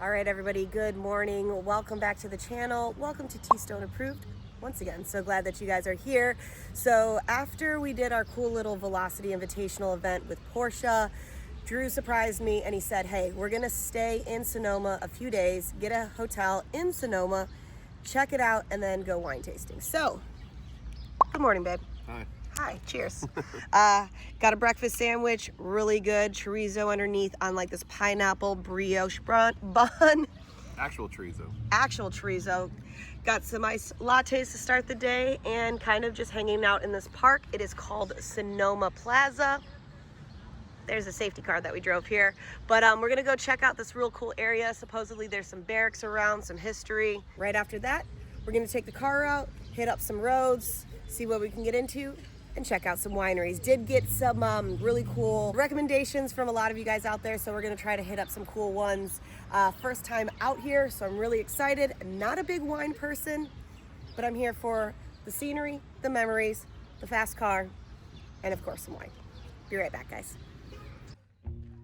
All right, everybody, good morning. Welcome back to the channel. Welcome to TStoneApproved. Once again, so glad that you guys are here. So after we did our cool little Velocity Invitational event with Portia, Drew surprised me and he said, hey, we're gonna stay in Sonoma a few days, get a hotel in Sonoma, check it out, and then go wine tasting. So, good morning, babe. Hi. Hi, cheers. Got a breakfast sandwich, really good, chorizo underneath on like this pineapple brioche bun. Actual chorizo. Actual chorizo. Got some nice lattes to start the day and kind of just hanging out in this park. It is called Sonoma Plaza. There's a safety car that we drove here. But we're gonna go check out this real cool area. Supposedly there's some barracks around, some history. Right after that, we're gonna take the car out, hit up some roads, see what we can get into, and check out some wineries. Did get some really cool recommendations from a lot of you guys out there, so we're gonna try to hit up some cool ones. First time out here, so I'm really excited. Not a big wine person, but I'm here for the scenery, the memories, the fast car, and of course some wine. Be right back, guys.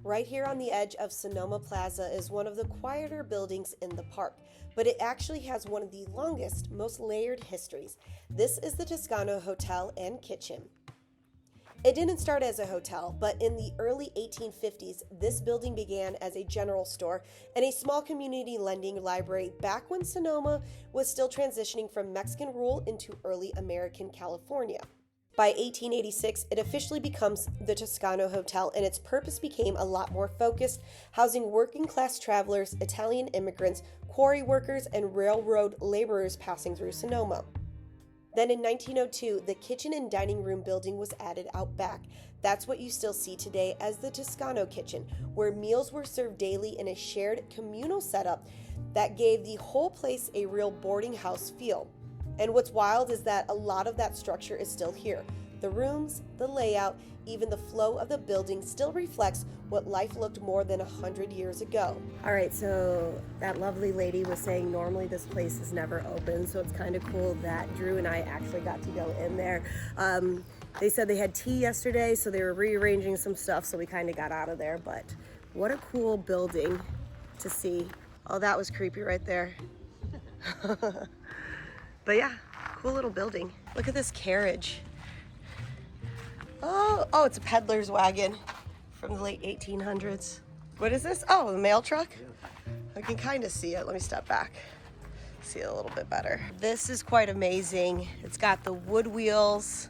Right here on the edge of Sonoma Plaza is one of the quieter buildings in the park, but it actually has one of the longest, most layered histories. This is the Toscano Hotel and Kitchen. It didn't start as a hotel, but in the early 1850s, this building began as a general store and a small community lending library back when Sonoma was still transitioning from Mexican rule into early American California. By 1886, it officially becomes the Toscano Hotel, and its purpose became a lot more focused, housing working-class travelers, Italian immigrants, quarry workers, and railroad laborers passing through Sonoma. Then in 1902, the kitchen and dining room building was added out back. That's what you still see today as the Toscano Kitchen, where meals were served daily in a shared communal setup that gave the whole place a real boarding house feel. And what's wild is that a lot of that structure is still here. The rooms, the layout, even the flow of the building still reflects what life looked more than 100 years ago. All right, so that lovely lady was saying normally this place is never open, so it's kind of cool that Drew and I actually got to go in there. They said they had tea yesterday, so they were rearranging some stuff, so we kind of got out of there, but what a cool building to see. Oh, that was creepy right there. But yeah, cool little building. Look at this carriage. Oh, it's a peddler's wagon from the late 1800s. What is this? Oh, the mail truck? I can kind of see it. Let me step back. See it a little bit better. This is quite amazing. It's got the wood wheels,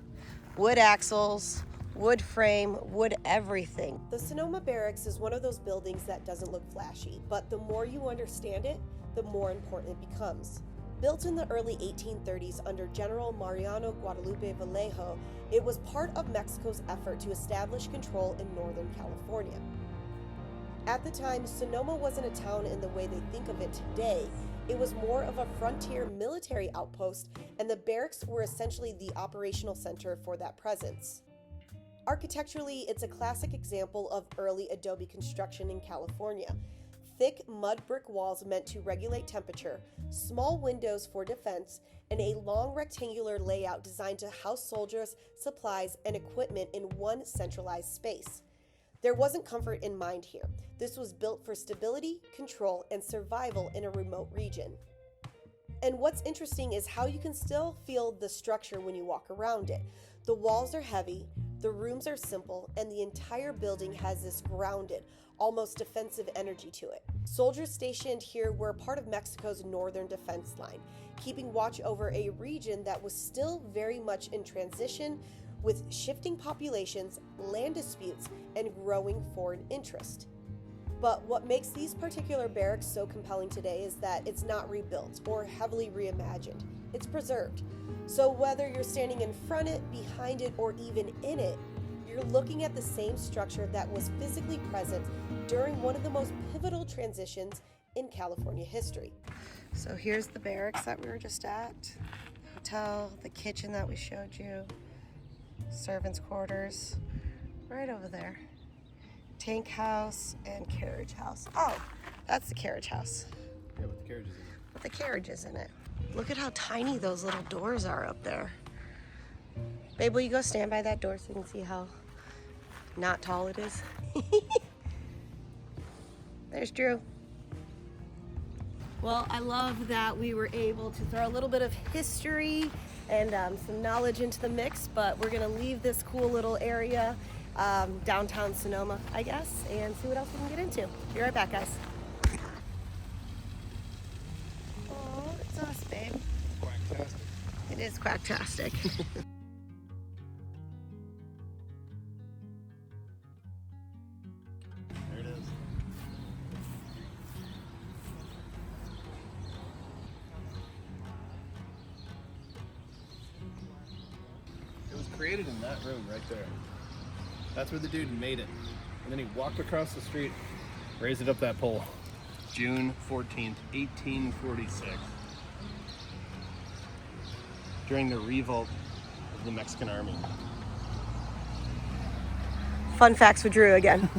wood axles, wood frame, wood everything. The Sonoma Barracks is one of those buildings that doesn't look flashy, but the more you understand it, the more important it becomes. Built in the early 1830s under General Mariano Guadalupe Vallejo, it was part of Mexico's effort to establish control in Northern California. At the time, Sonoma wasn't a town in the way they think of it today. It was more of a frontier military outpost, and the barracks were essentially the operational center for that presence. Architecturally, it's a classic example of early adobe construction in California. Thick mud brick walls meant to regulate temperature, small windows for defense, and a long rectangular layout designed to house soldiers, supplies, and equipment in one centralized space. There wasn't comfort in mind here. This was built for stability, control, and survival in a remote region. And what's interesting is how you can still feel the structure when you walk around it. The walls are heavy, the rooms are simple, and the entire building has this grounded, almost defensive energy to it. Soldiers stationed here were part of Mexico's northern defense line, keeping watch over a region that was still very much in transition with shifting populations, land disputes, and growing foreign interest. But what makes these particular barracks so compelling today is that it's not rebuilt or heavily reimagined. It's preserved. So whether you're standing in front of it, behind it, or even in it, you're looking at the same structure that was physically present during one of the most pivotal transitions in California history. So here's the barracks that we were just at, hotel, the kitchen that we showed you, servants' quarters, right over there. Tank house and carriage house. Oh, that's the carriage house. Yeah, with the carriages in it. With the carriages in it. Look at how tiny those little doors are up there. Babe, will you go stand by that door so you can see how not tall it is? There's Drew. Well, I love that we were able to throw a little bit of history and some knowledge into the mix, but we're gonna leave this cool little area, downtown Sonoma, I guess, and see what else we can get into. Be right back, guys. Oh, it's us, babe. Quacktastic. It is quacktastic. There it is. It was created in that room right there. That's where the dude made it. And then he walked across the street, raised it up that pole. June 14th, 1846. During the revolt of the Mexican army. Fun facts with Drew again.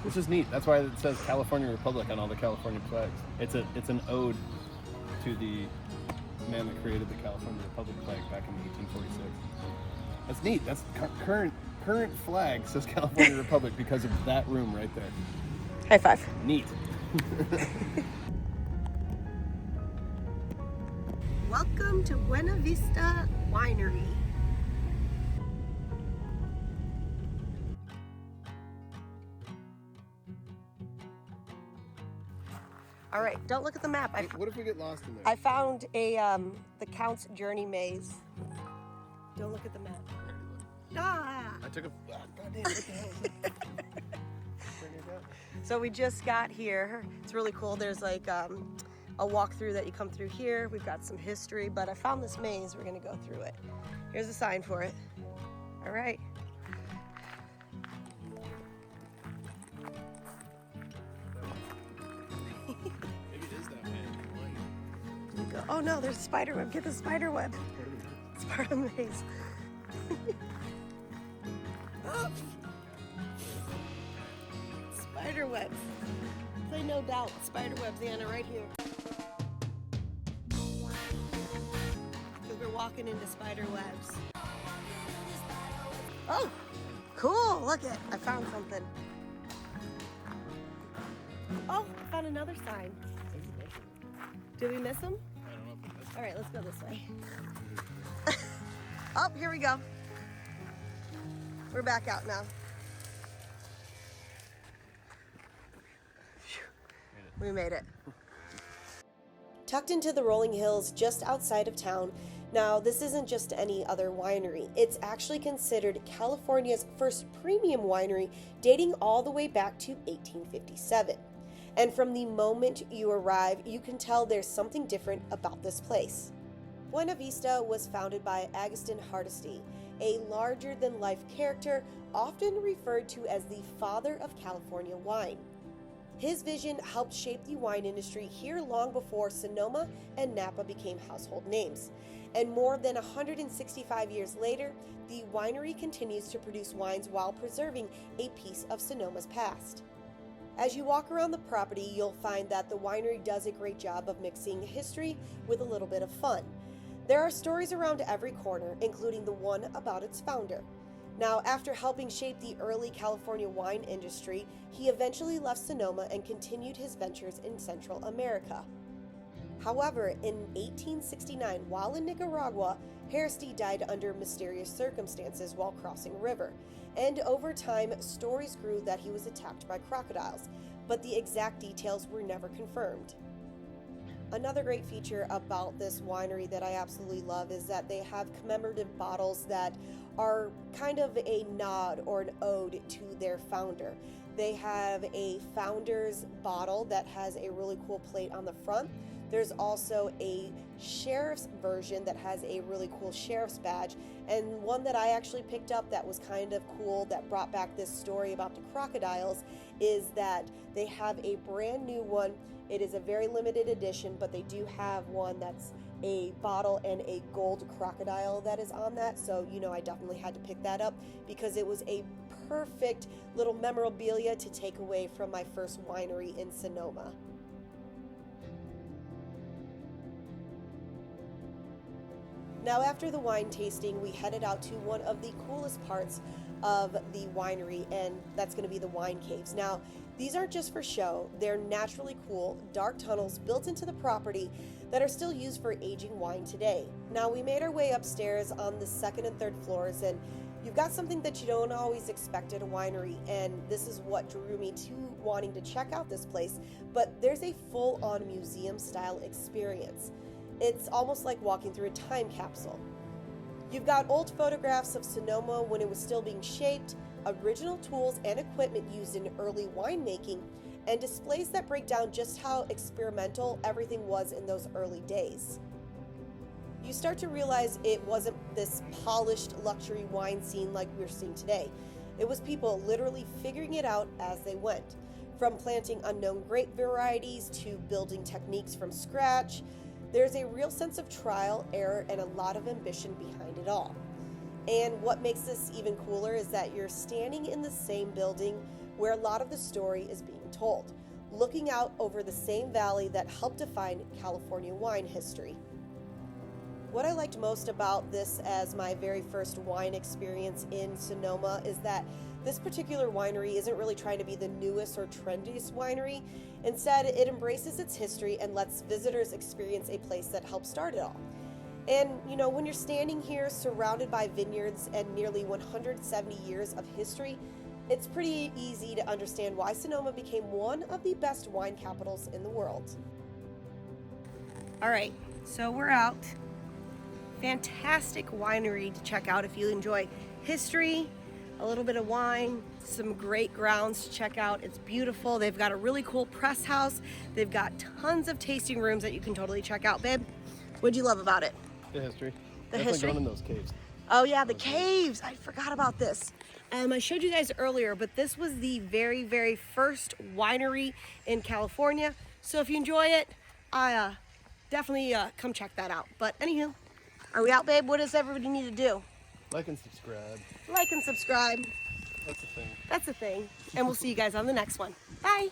Which is neat. That's why it says California Republic on all the California flags. It's an ode to the man that created the California Republic flag back in 1846. That's neat. That's current flag says California Republic because of that room right there. High five. Neat. Welcome to Buena Vista Winery. All right, don't look at the map. What if we get lost in there? I found a the Count's Journey maze. Don't look at the map. Ah! I took a. Goddamn! What the hell? Bring it down. So we just got here. It's really cool. There's like a walkthrough that you come through here. We've got some history, but I found this maze. We're gonna go through it. Here's a sign for it. All right. Maybe it is that way. Here we go. Oh no, there's a spider web. Get the spider web. It's part of the maze. Oh. Spider webs. Play no doubt. Spider webs, Anna, right here. Because we're walking into spider webs. Oh, cool. Look it. I found something. Oh, I found another sign. Did we miss them? I don't know. All right, let's go this way. Oh, here we go. We're back out now. We made it. Tucked into the rolling hills just outside of town. Now, this isn't just any other winery. It's actually considered California's first premium winery, dating all the way back to 1857. And from the moment you arrive, you can tell there's something different about this place. Buena Vista was founded by Agoston Haraszthy, a larger-than-life character often referred to as the father of California wine. His vision helped shape the wine industry here long before Sonoma and Napa became household names. And more than 165 years later, the winery continues to produce wines while preserving a piece of Sonoma's past. As you walk around the property, you'll find that the winery does a great job of mixing history with a little bit of fun. There are stories around every corner, including the one about its founder. Now, after helping shape the early California wine industry, he eventually left Sonoma and continued his ventures in Central America. However, in 1869, while in Nicaragua, Haraszthy died under mysterious circumstances while crossing a river. And over time, stories grew that he was attacked by crocodiles, but the exact details were never confirmed. Another great feature about this winery that I absolutely love is that they have commemorative bottles that are kind of a nod or an ode to their founder. They have a founder's bottle that has a really cool plate on the front. There's also a sheriff's version that has a really cool sheriff's badge, and one that I actually picked up that was kind of cool that brought back this story about the crocodiles is that they have a brand new one. It is a very limited edition, but they do have one that's a bottle and a gold crocodile that is on that. So, I definitely had to pick that up because it was a perfect little memorabilia to take away from my first winery in Sonoma. Now, after the wine tasting, we headed out to one of the coolest parts of the winery, and that's going to be the wine caves. Now, these aren't just for show. They're naturally cool, dark tunnels built into the property that are still used for aging wine today. Now, we made our way upstairs on the second and third floors, and you've got something that you don't always expect at a winery, and this is what drew me to wanting to check out this place. But there's a full-on museum-style experience. It's almost like walking through a time capsule. You've got old photographs of Sonoma when it was still being shaped, original tools and equipment used in early winemaking, and displays that break down just how experimental everything was in those early days. You start to realize it wasn't this polished luxury wine scene like we're seeing today. It was people literally figuring it out as they went, from planting unknown grape varieties to building techniques from scratch. There's a real sense of trial, error, and a lot of ambition behind it all. And what makes this even cooler is that you're standing in the same building where a lot of the story is being told, looking out over the same valley that helped define California wine history. What I liked most about this as my very first wine experience in Sonoma is that this particular winery isn't really trying to be the newest or trendiest winery. Instead, it embraces its history and lets visitors experience a place that helped start it all. And you know, when you're standing here surrounded by vineyards and nearly 170 years of history, it's pretty easy to understand why Sonoma became one of the best wine capitals in the world. All right, so we're out. Fantastic winery to check out if you enjoy history, a little bit of wine, some great grounds to check out. It's beautiful. They've got a really cool press house. They've got tons of tasting rooms that you can totally check out. Babe, what'd you love about it? The history. The Definitely history? going in those caves. Oh yeah, the caves. I forgot about this. I showed you guys earlier, but this was the very, very first winery in California. So if you enjoy it, definitely come check that out. But anywho, are we out, babe? What does everybody need to do? Like and subscribe. Like and subscribe. That's the thing. That's the thing. And we'll see you guys on the next one. Bye.